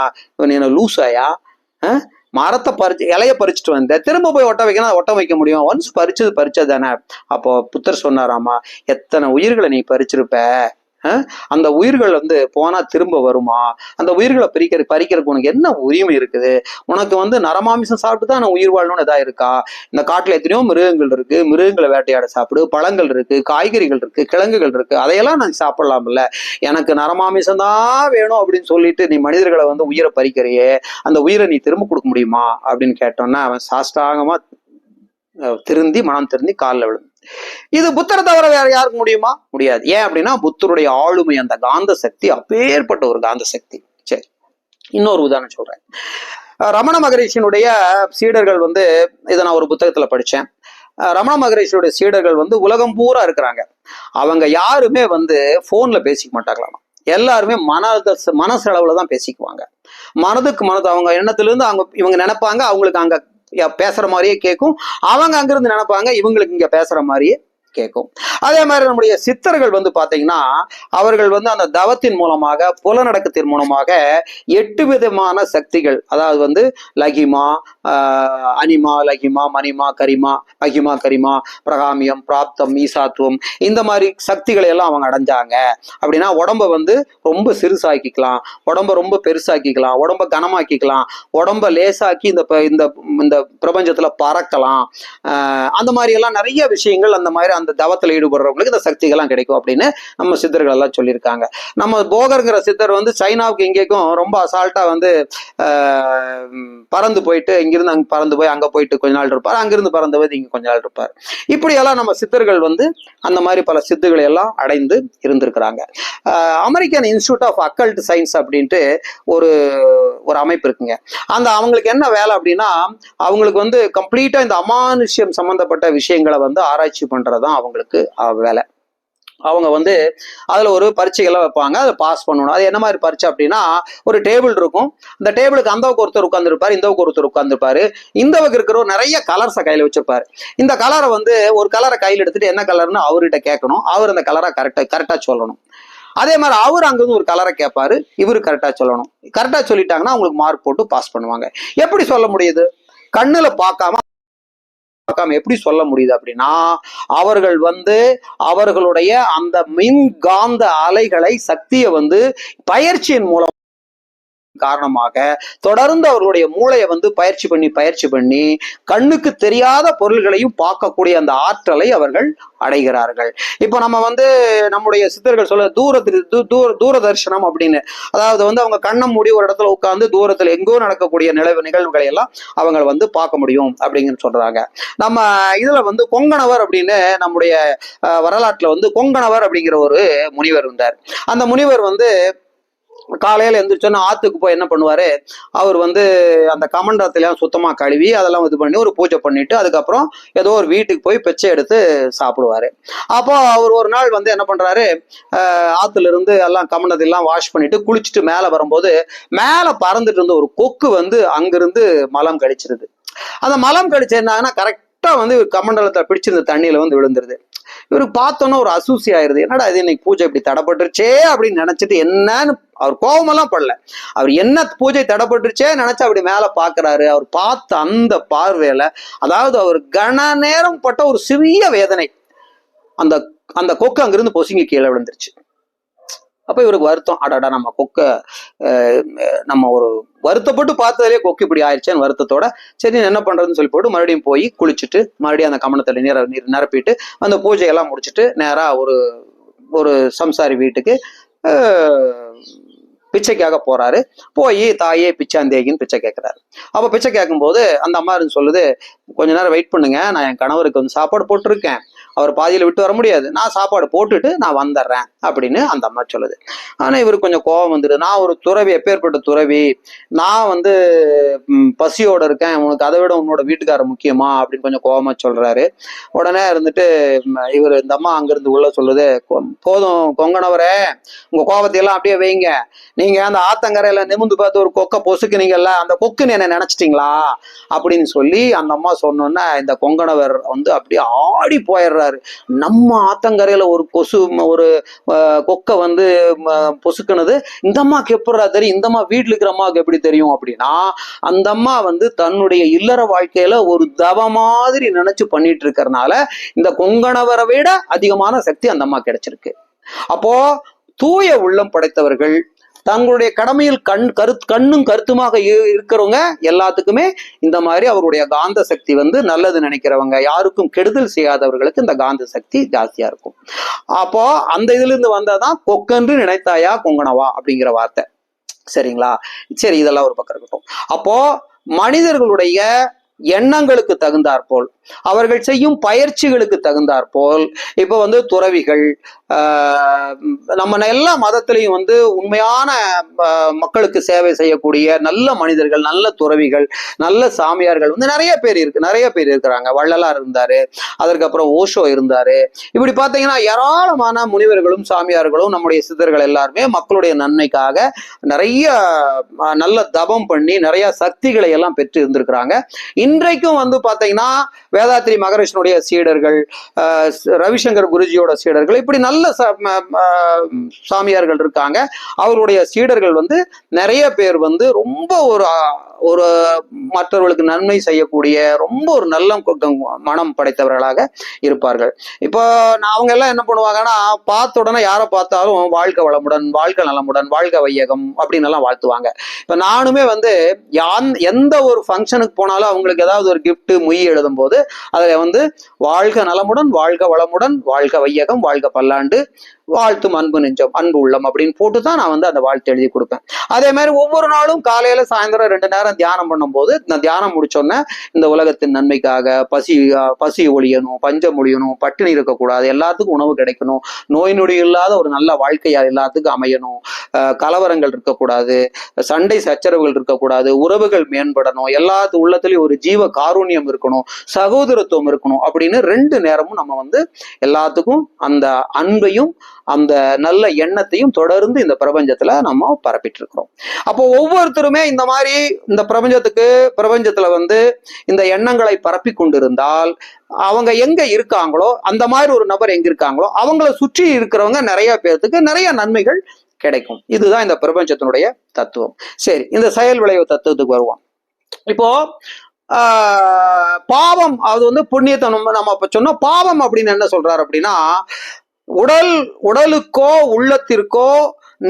நீ என்ன லூசாயா, மரத்தை இலைய பறிச்சுட்டு வந்த, திரும்ப போய் ஒட்ட வைக்கணும், ஒட்ட வைக்க முடியும், ஒன்ஸ் பறிச்சது தானே. அப்போ புத்தர் சொன்னாராமா, எத்தனை உயிர்களை நீ பறிச்சிருப்ப, அந்த உயிர்கள் வந்து போனா திரும்ப வருமா? அந்த உயிர்களை பறிக்கிறதுக்கு உனக்கு என்ன உரிமை இருக்குது? உனக்கு வந்து நரமாமிசம் சாப்பிட்டு தான் உயிர் வாழணும்னு எதா இருக்கா? இந்த காட்டுல எத்தனையோ மிருகங்கள் இருக்கு, மிருகங்களை வேட்டையாட சாப்பிடு, பழங்கள் இருக்கு, காய்கறிகள் இருக்கு, கிழங்குகள் இருக்கு, அதையெல்லாம் நான் சாப்பிடலாம்ல. எனக்கு நரமாமிசம் தான் வேணும் அப்படின்னு சொல்லிட்டு நீ மனிதர்களை வந்து உயிரை பறிக்கிறையே, அந்த உயிரை நீ திரும்ப கொடுக்க முடியுமா அப்படின்னு கேட்டோம்னா அவன் சாஷ்டாங்கமா திருந்தி மனம் திருந்தி காலில் விழுந்து. இது புத்தரை தவிர வேற யாருக்கு முடியுமா? முடியாது. ஏன் அப்படின்னா புத்தருடைய ஆளுமை, அந்த காந்த சக்தி அப்பேற்பட்ட ஒரு காந்த சக்தி. சரி, இன்னொரு உதாரணம் சொல்றேன். ரமண மகரிஷியினுடைய சீடர்கள் வந்து, இதை நான் ஒரு புத்தகத்துல படிச்சேன். ரமண மகரிஷியுடைய சீடர்கள் வந்து உலகம் பூரா இருக்கிறாங்க. அவங்க யாருமே வந்து போன்ல பேசிக்க மாட்டாங்களாம். எல்லாருமே மனசளவுல தான் பேசிக்குவாங்க. மனதுக்கு மனது, அவங்க எண்ணத்துல இருந்து அவங்க இவங்க நினைப்பாங்க, அவங்களுக்கு அங்க பேசுற மாதிரியே கேட்கும். அவங்க அங்கிருந்து நினைப்பாங்க, இவங்களுக்கு இங்க பேசுற மாதிரியே கேட்கும். அதே மாதிரி நம்முடைய சித்தர்கள் வந்து பாத்தீங்கன்னா அவர்கள் வந்து அந்த தவத்தின் மூலமாக, புலநடக்கத்தின் மூலமாக 8 விதமான சக்திகள், அதாவது வந்து லகிமா, அனிமா, லகிமா, மணிமா, கரிமா, மகிமா, கரிமா, பிரகாமியம், பிராப்தம், ஈசாத்துவம், இந்த மாதிரி சக்திகளை எல்லாம் அவங்க அடைஞ்சாங்க. அப்படின்னா உடம்ப வந்து ரொம்ப சிறுசாக்கிக்கலாம், உடம்ப ரொம்ப பெருசாக்கிக்கலாம், உடம்ப கனமாக்கிக்கலாம், உடம்ப லேசாக்கி இந்த பிரபஞ்சத்துல பறக்கலாம். அந்த மாதிரி எல்லாம் நிறைய விஷயங்கள் அந்த மாதிரி அந்த தவத்தில் ஈடுபடுறவங்களுக்கு இந்த சக்திகள்லாம் கிடைக்கும் அப்படின்னு நம்ம சித்தர்கள் எல்லாம் சொல்லியிருக்காங்க. நம்ம போகர்ங்கிற சித்தர் வந்து சைனாவுக்கு இங்கேக்கும் ரொம்ப அசால்ட்டா வந்து பறந்து போயிட்டு இங்கிருந்து அங்கே பறந்து போய் அங்கே போயிட்டு கொஞ்ச நாள் இருப்பார், அங்கிருந்து பறந்து போய் இங்கே கொஞ்ச நாள் இருப்பார். இப்படியெல்லாம் நம்ம சித்தர்கள் வந்து அந்த மாதிரி பல சித்துக்களை எல்லாம் அடைந்து இருந்திருக்கிறாங்க. American institute of occult science அப்படின்ட்டு ஒரு ஒரு அமைப்பு இருக்குங்க. அந்த அவங்களுக்கு என்ன வேலை அப்படின்னா, அவங்களுக்கு வந்து கம்ப்ளீட்டா இந்த அமானுஷ்யம் சம்பந்தப்பட்ட விஷயங்களை வந்து ஆராய்ச்சி பண்றதுதான் அவங்களுக்கு வேலை. அவங்க வந்து அதுல ஒரு பரீட்சைகள்லாம் வைப்பாங்க, அதை பாஸ் பண்ணணும். அது என்ன மாதிரி பரீட்சை அப்படின்னா, ஒரு டேபிள் இருக்கும், அந்த டேபிளுக்கு அந்த ஒருத்தர் உட்கார்ந்துருப்பாரு, இந்த ஒருத்தர் உட்கார்ந்துருப்பாரு, இந்த இருக்கிற நிறைய கலர்ஸை கையில வச்சிருப்பாரு. இந்த கலரை வந்து ஒரு கலரை கையில் எடுத்துட்டு என்ன கலர்னு அவர்கிட்ட கேட்கணும், அவர் அந்த கலரை கரெக்டா சொல்லணும். அதே மாதிரி அவர் அங்கிருந்து ஒரு கலரை கேட்பாரு, இவரு கரெக்டா சொல்லணும். கரெக்டா சொல்லிட்டாங்கன்னா அவங்களுக்கு மார்க் போட்டு பாஸ் பண்ணுவாங்க. எப்படி சொல்ல முடியுது? கண்ணுல பார்க்காம எப்படி சொல்ல முடியுது அப்படின்னா, அவர்கள் வந்து அவர்களுடைய அந்த மின்காந்த அலைகளை, சக்தியை வந்து பயிற்சியின் மூலம் காரணமாக தொடர்ந்து அவர்களுடைய மூளையை வந்து பயிற்சி பண்ணி கண்ணுக்கு தெரியாத பொருள்களையும் பார்க்கக்கூடிய அந்த ஆற்றலை அவர்கள் அடைகிறார்கள். இப்போ நம்ம வந்து நம்முடைய சித்தர்கள் சொல்ல தூரதர்ஷனம் அப்படின்னு, அதாவது வந்து அவங்க கண்ணை மூடி ஒரு இடத்துல உட்கார்ந்து தூரத்துல எங்கோ நடக்கக்கூடிய நிகழ்வுகளை எல்லாம் அவங்க வந்து பார்க்க முடியும் அப்படிங்கன்னு சொல்றாங்க. நம்ம இதுல வந்து கொங்கணவர் அப்படின்னு நம்முடைய வரலாற்றுல வந்து கொங்கணவர் அப்படிங்கிற ஒரு முனிவர் இருந்தார். அந்த முனிவர் வந்து காலையில எந்திரிச்சோன்னா ஆத்துக்கு போய் என்ன பண்ணுவாரு, அவர் வந்து அந்த கமண்டலத்திலாம் சுத்தமா கழுவி அதெல்லாம் இது பண்ணி ஒரு பூஜை பண்ணிட்டு அதுக்கப்புறம் ஏதோ ஒரு வீட்டுக்கு போய் பிச்சை எடுத்து சாப்பிடுவாரு. அப்போ அவர் ஒரு நாள் வந்து என்ன பண்றாரு, ஆத்துல இருந்து எல்லாம் கமண்டலத்தெல்லாம் வாஷ் பண்ணிட்டு குளிச்சுட்டு மேல வரும்போது மேல பறந்துட்டு இருந்த ஒரு கொக்கு வந்து அங்கிருந்து மலம் கழிச்சிருது. அந்த மலம் கழிச்சு என்னாங்கன்னா கரெக்டா வந்து கமண்டலத்தை பிடிச்சிருந்த தண்ணியில வந்து விழுந்துருது. இவருக்கு பார்த்தோன்னா ஒரு அசூசி ஆயிருது, என்னடா இது இன்னைக்கு பூஜை இப்படி தடைப்பட்டுருச்சே அப்படின்னு நினைச்சிட்டு, என்னன்னு அவர் கோபமெல்லாம் படல, அவர் என்ன பூஜை தடைப்பட்டுருச்சே நினைச்சு அப்படி மேல பாக்குறாரு. அவர் பார்த்த அந்த பார்வையில, அதாவது அவர் கன நேரம் பட்ட ஒரு சிறிய வேதனை, அந்த அந்த கொக்கு அங்கிருந்து பொசுங்கி கீழே விழுந்துருச்சு. அப்ப இவருக்கு வருத்தம், அடாடா நம்ம கொக்க நம்ம ஒரு வருத்தப்பட்டு பார்த்ததுலேயே கொக்கு இப்படி ஆயிடுச்சேன்னு வருத்தத்தோட சரி என்ன பண்றதுன்னு சொல்லி போட்டு மறுபடியும் போய் குளிச்சுட்டு மறுபடியும் அந்த கமனத்துல நீர் நிரப்பிட்டு அந்த பூஜையெல்லாம் முடிச்சுட்டு நேரா ஒரு சம்சாரி வீட்டுக்கு பிச்சைக்காக போறாரு. போய் தாயே பிச்சாந்தேகின்னு பிச்சை கேட்கிறாரு. அப்ப பிச்சை கேட்கும்போது அந்த அம்மா சொல்லுது, கொஞ்ச நேரம் வெயிட் பண்ணுங்க, நான் என் கணவருக்கு வந்து சாப்பாடு போட்டிருக்கேன், அவர் பாதியில விட்டு வர முடியாது, நான் சாப்பாடு போட்டுட்டு நான் வந்துடுறேன் அப்படின்னு அந்த அம்மா சொல்லுது. ஆனா இவருக்கு கொஞ்சம் கோபம் வந்துடுது, நான் ஒரு துறவி, எப்பேற்பட்ட துறவி, நான் வந்து பசியோட இருக்கேன், உனக்கு அதை விட உன்னோட வீட்டுக்காரர் முக்கியமா அப்படின்னு கொஞ்சம் கோபமா சொல்றாரு. உடனே இருந்துட்டு இந்த அம்மா அங்கிருந்து உள்ள சொல்லுது, போதும் கொங்கணவரே, உங்க கோபத்தை எல்லாம் அப்படியே வைங்க, நீங்க அந்த ஆத்தங்கரையில நிமிந்து பார்த்து ஒரு கொக்கை பொசுக்குனீங்கல்ல, அந்த கொக்குன்னு என்ன நினைச்சிட்டீங்களா அப்படின்னு சொல்லி அந்த அம்மா சொன்னோன்னா இந்த கொங்கணவர் வந்து அப்படியே ஆடி போயிடுறாரு. நம்ம ஆத்தங்கரையில ஒரு கொக்கை வந்து பொசுக்குனது இந்த அம்மாக்கு எப்படா தெரியும், இந்த அம்மா வீட்டுல இருக்கிற அம்மாவுக்கு எப்படி தெரியும் அப்படின்னா, அந்த அம்மா வந்து தன்னுடைய இல்லற வாழ்க்கையில ஒரு தவ மாதிரி நினைச்சு பண்ணிட்டு இருக்கிறதுனால இந்த கொங்கணவரை விட அதிகமான சக்தி அந்த அம்மா கிடைச்சிருக்கு. அப்போ தூய உள்ளம் படைத்தவர்கள், தங்களுடைய கடமையில் கண்ணும் கருத்துமாக இருக்கிறவங்க எல்லாத்துக்குமே இந்த மாதிரி அவருடைய காந்த சக்தி வந்து நல்லது நினைக்கிறவங்க, யாருக்கும் கெடுதல் செய்யாதவர்களுக்கு இந்த காந்த சக்தி ஜாஸ்தியா இருக்கும். அப்போ அந்த இதுல இருந்து வந்தாதான் கொக்கென்று நினைத்தாயா கொங்கணவா அப்படிங்கிற வார்த்தை. சரிங்களா? சரி, இதெல்லாம் ஒரு பக்கம் இருக்கட்டும். அப்போ மனிதர்களுடைய எண்ணங்களுக்கு தகுந்தாற்போல், அவர்கள் செய்யும் பயிற்சிகளுக்கு தகுந்தாற்போல், இப்ப வந்து துறவிகள், நம்ம எல்லா மதத்திலையும் வந்து உண்மையான மக்களுக்கு சேவை செய்யக்கூடிய நல்ல மனிதர்கள், நல்ல துறவிகள், நல்ல சாமியார்கள் வந்து நிறைய பேர் இருக்கிறாங்க. வள்ளலார் இருந்தாரு, அதற்கப்புறம் ஓஷோ இருந்தாரு. இப்படி பாத்தீங்கன்னா ஏராளமான முனிவர்களும் சாமியார்களும் நம்முடைய சித்தர்கள் எல்லாருமே மக்களுடைய நன்மைக்காக நிறைய நல்ல தபம் பண்ணி நிறைய சக்திகளை எல்லாம் பெற்று இருந்திருக்கிறாங்க. இன்றைக்கும் வந்து பாத்தீங்கன்னா வேதாத்ரி மகரிஷனுடைய சீடர்கள், ரவிசங்கர் குருஜியோட சீடர்கள், இப்படி நல்ல சாமியார்கள் இருக்காங்க. அவருடைய சீடர்கள் வந்து நிறைய பேர் வந்து ரொம்ப ஒரு மற்றவர்களுக்கு நன்மை செய்யக்கூடிய ரொம்ப ஒரு நல்ல மனம் படைத்தவர்களாக இருப்பார்கள். இப்போ அவங்க எல்லாம் என்ன பண்ணுவாங்கன்னா, பார்த்த உடனே யாரை பார்த்தாலும் வாழ்க வளமுடன், வாழ்க நலமுடன், வாழ்க வையகம் அப்படின்னு எல்லாம் வாழ்த்துவாங்க. இப்ப நானுமே வந்து எந்த ஒரு ஃபங்க்ஷனுக்கு போனாலும் அவங்களுக்கு ஏதாவது ஒரு கிஃப்ட் மொய் எழுதும் போது அதுல வந்து வாழ்க நலமுடன், வாழ்க வளமுடன், வாழ்க வையகம், வாழ்க பல்லாண்டு, வாழ்த்தும் அன்பு நெஞ்சம், அன்பு உள்ளம் அப்படின்னு போட்டு தான் நான் வந்து அந்த வாழ்த்து எழுதி கொடுப்பேன். அதே மாதிரி ஒவ்வொரு நாளும் காலையில சாயந்தரம் 2 நேரம் தியானம் பண்ணும்போது, நான் தியானம் முடிச்சோன்னே இந்த உலகத்தின் நன்மைக்காக பசி ஒழியணும், பஞ்சம் ஒழியணும், பட்டினி இருக்கக்கூடாது, எல்லாத்துக்கும் உணவு கிடைக்கணும், நோய் நொடி இல்லாத ஒரு நல்ல வாழ்க்கையா எல்லாத்துக்கும் அமையணும், கலவரங்கள் இருக்கக்கூடாது, சண்டை சச்சரவுகள் இருக்கக்கூடாது, உறவுகள் மேம்படணும், எல்லாத்து உள்ளத்துலயும் ஒரு ஜீவ காருண்யம் இருக்கணும், சகோதரத்துவம் இருக்கணும் அப்படின்னு 2 நேரமும் நம்ம வந்து எல்லாத்துக்கும் அந்த அன்பையும் அந்த நல்ல எண்ணத்தையும் தொடர்ந்து இந்த பிரபஞ்சத்துல நம்ம பரப்பிட்டு இருக்கிறோம். அப்போ ஒவ்வொருத்தருமே இந்த மாதிரி இந்த பிரபஞ்சத்துல வந்து இந்த எண்ணங்களை பரப்பி கொண்டிருந்தால், அவங்க எங்க இருக்காங்களோ, அந்த மாதிரி ஒரு நபர் எங்க இருக்காங்களோ அவங்கள சுற்றி இருக்கிறவங்க நிறைய பேர்த்துக்கு நிறைய நன்மைகள் கிடைக்கும். இதுதான் இந்த பிரபஞ்சத்தினுடைய தத்துவம். சரி, இந்த செயல் விளைவு தத்துவத்துக்கு வருவோம். இப்போ பாவம், அது வந்து புண்ணியத்தை நம்ம சொன்னோம். பாவம் அப்படின்னு என்ன சொல்றாரு அப்படின்னா, உடலுக்கோ உள்ளத்திற்கோ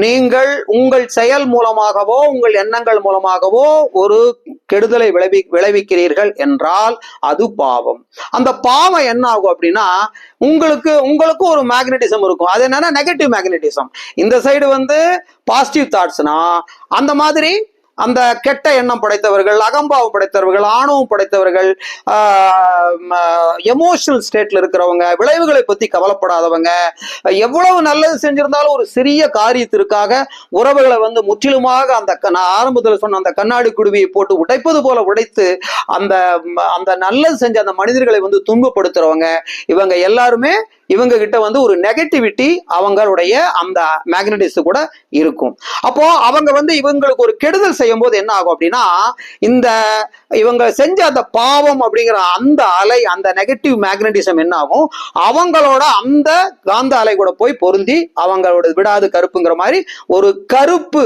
நீங்கள் உங்கள் செயல் மூலமாகவோ உங்கள் எண்ணங்கள் மூலமாகவோ ஒரு கெடுதலை விளைவிக்கிறீர்கள் என்றால் அது பாவம். அந்த பாவம் என்ன ஆகும் அப்படின்னா, உங்களுக்கு ஒரு மேக்னட்டிசம் இருக்கும். அது என்னன்னா நெகட்டிவ் மேக்னட்டிசம். இந்த சைடு வந்து பாசிட்டிவ் தாட்ஸ்னா, அந்த மாதிரி அந்த கெட்ட எண்ணம் படைத்தவர்கள், அகம்பாவம் படைத்தவர்கள், ஆணவம் படைத்தவர்கள், எமோஷனல் ஸ்டேட்ல இருக்கிறவங்க, விளைவுகளை பத்தி கவலைப்படாதவங்க, எவ்வளவு நல்லது செஞ்சிருந்தாலும் ஒரு சிறிய காரியத்திற்காக உறவுகளை வந்து முற்றிலுமாக நான் ஆரம்பத்தில் சொன்ன அந்த கண்ணாடி குடுவியை போட்டு உடைப்பது போல உடைத்து அந்த நல்லது செஞ்ச அந்த மனிதர்களை வந்து துன்பப்படுத்துறவங்க, இவங்க எல்லாருமே இவங்க கிட்ட வந்து ஒரு நெகட்டிவிட்டி அவங்களுடைய அந்த மேக்னட்டிஸ் கூட இருக்கும். அப்போ அவங்க வந்து இவங்களுக்கு ஒரு கெடுதல் செய்யும் போது என்ன ஆகும் அப்படின்னா, இவங்க செஞ்ச அந்த பாவம் அப்படிங்கிற அந்த அலை, அந்த நெகட்டிவ் மேக்னட்டிசம் என்ன ஆகும், அவங்களோட அந்த காந்த அலை கூட போய் பொருந்தி அவங்களோட விடாது கருப்புங்கிற மாதிரி ஒரு கருப்பு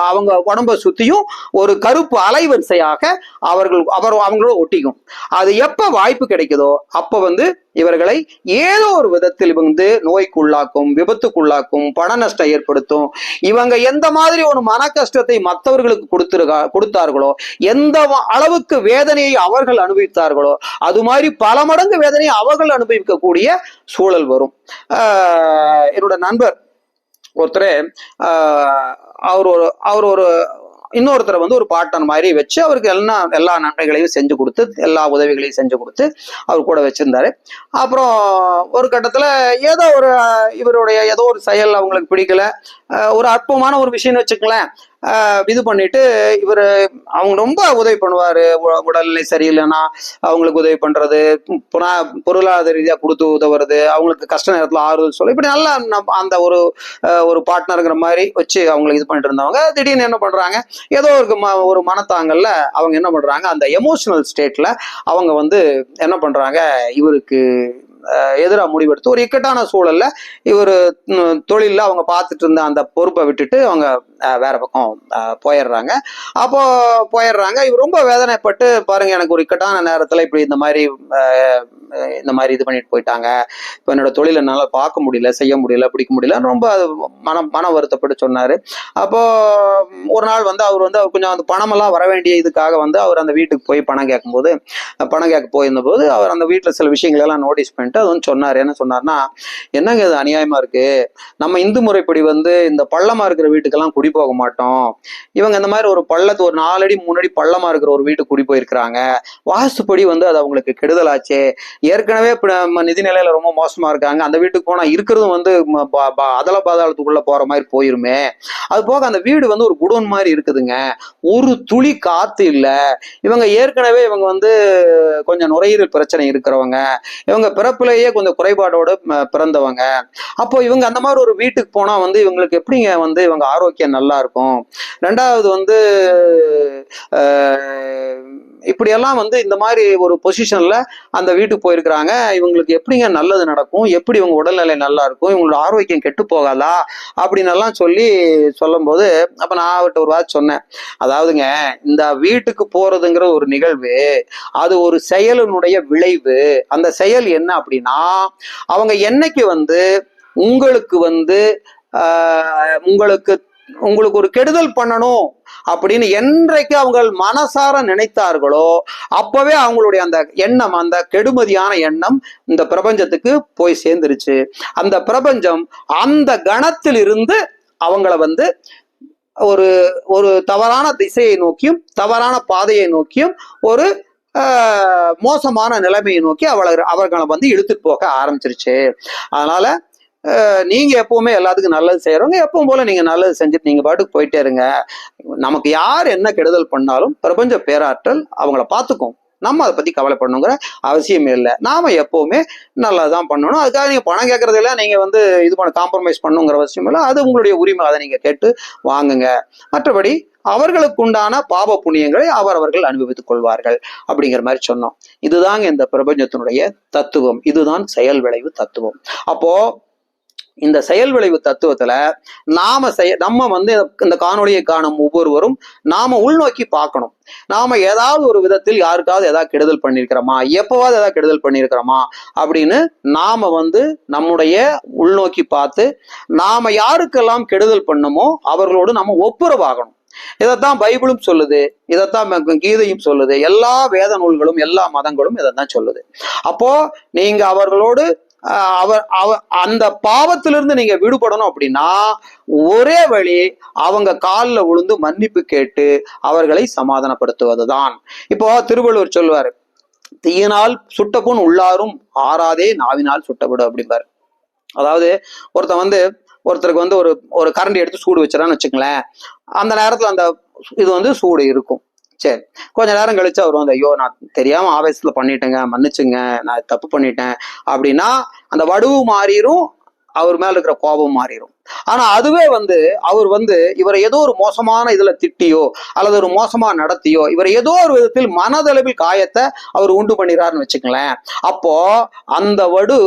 அவங்க உடம்ப சுத்தியும் ஒரு கருப்பு அலைவரிசையாக அவங்களோட ஒட்டிக்கும். அது எப்ப வாய்ப்பு கிடைக்குதோ அப்ப வந்து இவர்களை ஏதோ ஒரு விதத்தில் வந்து நோய்க்குள்ளாக்கும், விபத்துக்குள்ளாக்கும், பண நஷ்டம் ஏற்படுத்தும். இவங்க எந்த மாதிரி ஒரு மன கஷ்டத்தை மற்றவர்களுக்கு கொடுத்தார்களோ, எந்த அளவுக்கு வேதனையை அவர்கள் அனுபவித்தார்களோ, அது மாதிரி பல மடங்கு வேதனையை அவர்கள் அனுபவிக்கக்கூடிய சூழல் வரும். என்னோட நண்பர் ஒருத்தர், அவர் ஒரு இன்னொருத்தரை வந்து ஒரு பார்ட்னர் மாதிரி வச்சு அவருக்கு எல்லா நன்மைகளையும் செஞ்சு கொடுத்து, எல்லா உதவிகளையும் செஞ்சு கொடுத்து அவர் கூட வச்சிருந்தாரு. அப்புறம் ஒரு கட்டத்துல இவருடைய ஏதோ ஒரு செயல் அவங்களுக்கு பிடிக்கல, ஒரு அற்பமான ஒரு விஷயம்னு வச்சுக்கலாம், இது பண்ணிட்டு அவங்க ரொம்ப உதவி பண்ணுவாரு. உடல்நிலை சரியில்லைன்னா அவங்களுக்கு உதவி பண்றது, பொருளாதார ரீதியா கொடுத்து உதவுறது, அவங்களுக்கு கஷ்ட நேரத்துல ஆறுதல் சொல்ல, இப்படி நல்லா அந்த ஒரு பார்ட்னருங்கிற மாதிரி வச்சு அவங்களுக்கு இது பண்ணிட்டு இருந்தவங்க திடீர்னு என்ன பண்றாங்க, ஏதோ ஒரு மனத்தாங்கல்ல அவங்க என்ன பண்றாங்க, அந்த எமோஷனல் ஸ்டேட்ல அவங்க வந்து என்ன பண்றாங்க, இவருக்கு எதிராக முடிவெடுத்து ஒரு இக்கட்டான சூழல்ல இவர் தொழில அவங்க பார்த்துட்டு இருந்த அந்த பொறுப்பை விட்டுட்டு அவங்க வேற பக்கம் போயிடுறாங்க. அப்போ போயிடுறாங்க. இவர் ரொம்ப வேதனைப்பட்டு, பாருங்க எனக்கு ஒரு இக்கட்டான நேரத்துல இப்படி இந்த மாதிரி இது பண்ணிட்டு போயிட்டாங்க, இப்போ என்னோட தொழிலை என்னால பார்க்க முடியல, செய்ய முடியல, பிடிக்க முடியல, ரொம்ப மன வருத்தப்பட்டு சொன்னாரு. அப்போ ஒரு நாள் அவர் கொஞ்சம் அந்த பணமெல்லாம் வர வேண்டிய இதுக்காக அவர் அந்த வீட்டுக்கு போய் பணம் கேட்க போயிருந்த போது அவர் அந்த வீட்டுல சில விஷயங்கள் எல்லாம் நோட்டீஸ் பண்ணிட்டு அது சொன்னார். என்ன சொன்னார்னா, என்னங்க இது அநியாயமா இருக்கு, நம்ம இந்து முறைப்படி இந்த பள்ளமா இருக்கிற வீட்டுக்கெல்லாம் குடி போக மாட்டோம், இவங்க இந்த மாதிரி ஒரு பள்ளத்து ஒரு 4 அடி 3 அடி பள்ளமா இருக்கிற ஒரு வீட்டுக்கு குடி போயிருக்கிறாங்க, வாஸ்துப்படி அது அவங்களுக்கு கெடுதலாச்சே, ஏற்கனவே நிதி நிலையில ரொம்ப மோசமா இருக்காங்க, அந்த வீட்டுக்கு போனா இருக்கிறதும் அதல பாதாளத்துக்குள்ள போற மாதிரி போயிருமே, அது போக அந்த வீடு ஒரு குடோன் மாதிரி இருக்குதுங்க, ஒரு துளி காத்து இல்ல, இவங்க ஏற்கனவே கொஞ்சம் நுரையீரல் பிரச்சனை இருக்கிறவங்க, இவங்க பிறப்பிலேயே கொஞ்சம் குறைபாடோட பிறந்தவங்க, அப்போ இவங்க அந்த மாதிரி ஒரு வீட்டுக்கு போனா இவங்களுக்கு எப்படிங்க இவங்க ஆரோக்கியம் நல்லா இருக்கும். ரெண்டாவது இப்படியெல்லாம் இந்த மாதிரி ஒரு பொசிஷன்ல அந்த வீட்டுக்கு போயிருக்கிறாங்க, இவங்களுக்கு எப்படிங்க நல்லது நடக்கும், எப்படி இவங்க உடல்நிலை நல்லா இருக்கும், இவங்களோட ஆரோக்கியம் கெட்டு போகாதா அப்படின்னு எல்லாம் சொல்லும் போது அப்ப நான் அவர்கிட்ட ஒரு வார்த்தை சொன்னேன், அதாவதுங்க இந்த வீட்டுக்கு போறதுங்கிற ஒரு நிகழ்வு அது ஒரு செயலினுடைய விளைவு. அந்த செயல் என்ன அப்படின்னா, அவங்க என்னைக்கு உங்களுக்கு உங்களுக்கு ஒரு கெடுதல் பண்ணணும் அப்படின்னு என்றைக்கு அவங்க மனசார நினைத்தார்களோ அப்பவே அவங்களுடைய அந்த எண்ணம், அந்த கெடுமதியான எண்ணம் இந்த பிரபஞ்சத்துக்கு போய் சேர்ந்துருச்சு. அந்த பிரபஞ்சம் அந்த கணத்தில் இருந்து அவங்கள ஒரு ஒரு தவறான திசையை நோக்கியும் தவறான பாதையை நோக்கியும் ஒரு மோசமான நிலைமையை நோக்கி அவர்களை இழுத்துட்டு போக ஆரம்பிச்சிருச்சு. அதனால நீங்க எப்பவுமே எல்லாத்துக்கும் நல்லது செய்யறவங்க எப்பவும் போல நீங்க நல்லது செஞ்சுட்டு நீங்க பாட்டுக்கு போயிட்டே இருங்க. நமக்கு யார் என்ன கெடுதல் பண்ணாலும் பிரபஞ்ச பேராற்றல் அவங்கள பார்த்துக்கும், நம்ம அதை பத்தி கவலைப்படணுங்கிற அவசியமே இல்லை. நாம எப்பவுமே நல்லதுதான் பண்ணணும். அதுக்காக நீங்க பணம் கேட்கறதுல நீங்க இது பண்ண காம்ப்ரமைஸ் பண்ணுங்கிற அவசியம் இல்லை, அது உங்களுடைய உரிமை, அதை நீங்க கேட்டு வாங்குங்க. மற்றபடி அவர்களுக்கு உண்டான பாவ புண்ணியங்களை அவர்கள் அனுபவித்துக் கொள்வார்கள் அப்படிங்கிற மாதிரி சொன்னோம். இதுதாங்க இந்த பிரபஞ்சத்தினுடைய தத்துவம், இதுதான் செயல் விளைவு தத்துவம். அப்போ இந்த செயல் விளைவு தத்துவத்துல நம்ம இந்த காணொலியை காணும் ஒவ்வொருவரும் நாம உள்நோக்கி பார்க்கணும். நாம ஏதாவது ஒரு விதத்தில் யாருக்காவது ஏதாவது கெடுதல் பண்ணிருக்கிறோமா, எப்பவாவது ஏதாவது கெடுதல் பண்ணிருக்கிறோமா அப்படின்னு நாம நம்முடைய உள்நோக்கி பார்த்து நாம யாருக்கெல்லாம் கெடுதல் பண்ணுமோ அவர்களோடு நம்ம ஒப்புரவாகணும். இதைத்தான் பைபிளும் சொல்லுது, இதைத்தான் கீதையும் சொல்லுது, எல்லா வேத நூல்களும் எல்லா மதங்களும் இதைத்தான் சொல்லுது. அப்போ நீங்க அவர்களோடு அந்த பாவத்திலிருந்து நீங்க விடுபடணும் அப்படின்னா ஒரே வழி அவங்க காலில் விழுந்து மன்னிப்பு கேட்டு அவர்களை சமாதானப்படுத்துவதுதான். இப்போ திருவள்ளுவர் சொல்லுவாரு, தீயினால் சுட்ட புண் உள்ளாரும் ஆறாதே நாவினால் சுட்டவிடு அப்படிம்பாரு. அதாவது ஒருத்தருக்கு ஒரு கரண்டி எடுத்து சூடு வச்சிடறான்னு வச்சுங்களேன், அந்த நேரத்துல அந்த இது சூடு இருக்கும். சரி, கொஞ்ச நேரம் கழிச்சு அவர் ஐயோ நான் தெரியாம ஆவேசத்துல பண்ணிட்டேங்க, மன்னிச்சுங்க, நான் தப்பு பண்ணிட்டேன் அப்படின்னா அந்த வடுவு மாறிடும், அவர் மேல இருக்கிற கோபம் மாறிடும். ஆனா அதுவே அவர் இவரை ஏதோ ஒரு மோசமான இதுல திட்டியோ அல்லது ஒரு மோசமா நடத்தியோ இவர் ஏதோ ஒரு விதத்தில் மனதளவில் காயத்தை அவர் உண்டு பண்ணிடுறாருன்னு வச்சுக்கலேன், அப்போ அந்த வடு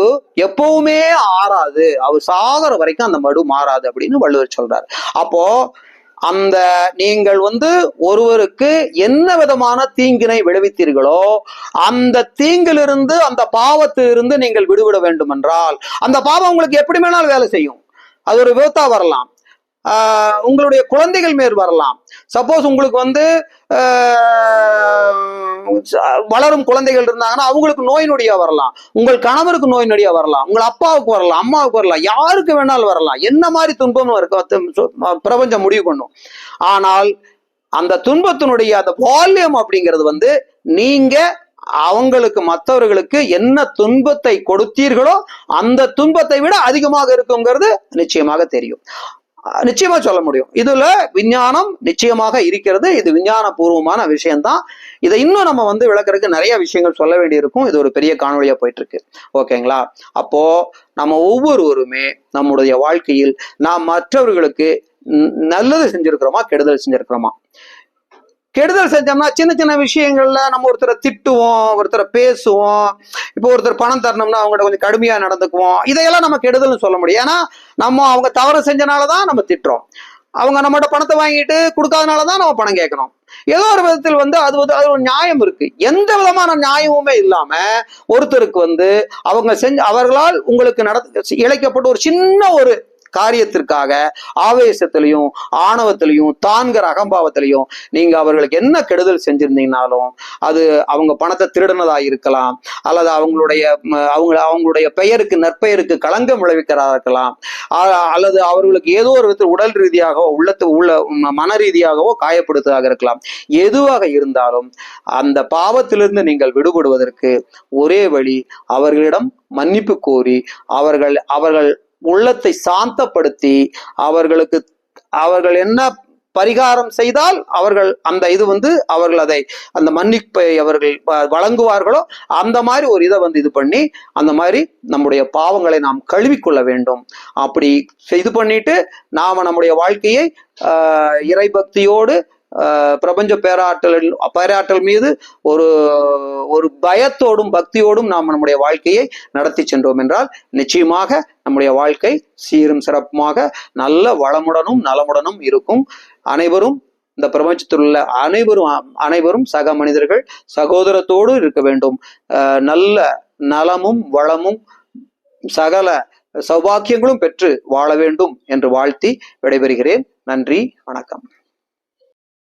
எப்பவுமே ஆறாது, அவர் சாகர வரைக்கும் அந்த வடு மாறாது அப்படின்னு வள்ளுவர் சொல்றாரு. அப்போ அந்த நீங்கள் ஒருவருக்கு என்ன விதமான தீங்கினை விளைவித்தீர்களோ அந்த தீங்கிலிருந்து அந்த பாவத்திலிருந்து நீங்கள் விடுபட வேண்டும் என்றால் அந்த பாவம் உங்களுக்கு எப்படி வேணாலும் வேலை செய்யும். அது ஒரு விபத்தா வரலாம், உங்களுடைய குழந்தைகள் மேல் வரலாம். சப்போஸ் உங்களுக்கு வளரும் குழந்தைகள் இருந்தாங்கன்னா அவங்களுக்கு நோய் நொடியா வரலாம், உங்கள் கணவருக்கு நோய் நொடியா வரலாம், உங்கள் அப்பாவுக்கு வரலாம், அம்மாவுக்கு வரலாம், யாருக்கு வேணாலும் வரலாம். என்ன மாதிரி துன்பம் பிரபஞ்சம் முடிவு பண்ணும். ஆனால் அந்த துன்பத்தினுடைய அந்த வால்யூம் அப்படிங்கிறது நீங்க அவங்களுக்கு மற்றவர்களுக்கு என்ன துன்பத்தை கொடுத்தீர்களோ அந்த துன்பத்தை விட அதிகமாக இருக்குங்கிறது நிச்சயமாக தெரியும், நிச்சயமா சொல்ல முடியும். இதுல விஞ்ஞானம் நிச்சயமாக இருக்கிறது, இது விஞ்ஞான பூர்வமான விஷயம்தான். இதை இன்னும் நம்ம விளக்குறதுக்கு நிறைய விஷயங்கள் சொல்ல வேண்டி இருக்கும். இது ஒரு பெரிய காணொலியா போயிட்டு இருக்கு, ஓகேங்களா? அப்போ நம்ம ஒவ்வொருவருமே நம்முடைய வாழ்க்கையில் நாம் மற்றவர்களுக்கு நல்லது செஞ்சிருக்கிறோமா கெடுதல் செஞ்சிருக்கிறோமா? கெடுதல் செஞ்சோம்னா சின்ன சின்ன விஷயங்கள்ல நம்ம ஒருத்தரை திட்டுவோம், ஒருத்தரை பேசுவோம், இப்போ ஒருத்தர் பணம் தரணும்னா அவங்கள்ட்ட கொஞ்சம் கடுமையா நடந்துக்குவோம், இதையெல்லாம் நம்ம கெடுதல்னு சொல்ல முடியும். ஏன்னா நம்ம அவங்க தவறு செஞ்சனாலதான் நம்ம திட்டுறோம். அவங்க நம்மகிட்ட பணத்தை வாங்கிட்டு கொடுக்காதனாலதான் நம்ம பணம் கேட்கணும். ஏதோ ஒரு விதத்தில் அது அது ஒரு நியாயம் இருக்கு. எந்த விதமான நியாயமுமே இல்லாம ஒருத்தருக்கு அவர்களால் உங்களுக்கு இழைக்கப்பட்ட ஒரு சின்ன ஒரு காரியத்திற்காக ஆவேசத்திலையும் ஆணவத்திலையும் தான்கிற அகம்பாவத்திலையும் நீங்க அவர்களுக்கு என்ன கெடுதல் செஞ்சிருந்தீங்கனாலும் அது அவங்க பணத்தை திருடினதா இருக்கலாம், அல்லது அவங்களுடைய பெயருக்கு நற்பெயருக்கு களங்கம் விளைவிக்கிறதா இருக்கலாம், அல்லது அவர்களுக்கு ஏதோ ஒரு விதத்தில் உடல் ரீதியாகவோ மன ரீதியாகவோ காயப்படுத்துவதாக இருக்கலாம். எதுவாக இருந்தாலும் அந்த பாவத்திலிருந்து நீங்கள் விடுபடுவதற்கு ஒரே வழி அவர்களிடம் மன்னிப்பு கோரி அவர்கள் உள்ளத்தை சாந்தப்படுத்தி அவர்கள் என்ன பரிகாரம் செய்தால் அவர்கள் அந்த மன்னிப்பை அவர்கள் வழங்குவார்களோ அந்த மாதிரி ஒரு இதை இது பண்ணி அந்த மாதிரி நம்முடைய பாவங்களை நாம் கழுவிக்கொள்ள வேண்டும். அப்படி இது பண்ணிட்டு நாம நம்முடைய வாழ்க்கையை இறைபக்தியோடு பிரபஞ்ச பேராற்றல் மீது ஒரு பயத்தோடும் பக்தியோடும் நாம் நம்முடைய வாழ்க்கையை நடத்தி சென்றோம் என்றால் நிச்சயமாக நம்முடைய வாழ்க்கை சீரும் சிறப்புமாக நல்ல வளமுடனும் நலமுடனும் இருக்கும். அனைவரும் இந்த பிரபஞ்சத்தில் உள்ள அனைவரும் சக மனிதர்கள் சகோதரத்தோடு இருக்க வேண்டும். நல்ல நலமும் வளமும் சகல சௌபாக்கியங்களும் பெற்று வாழ வேண்டும் என்று வாழ்த்தி விடைபெறுகிறேன். நன்றி, வணக்கம்.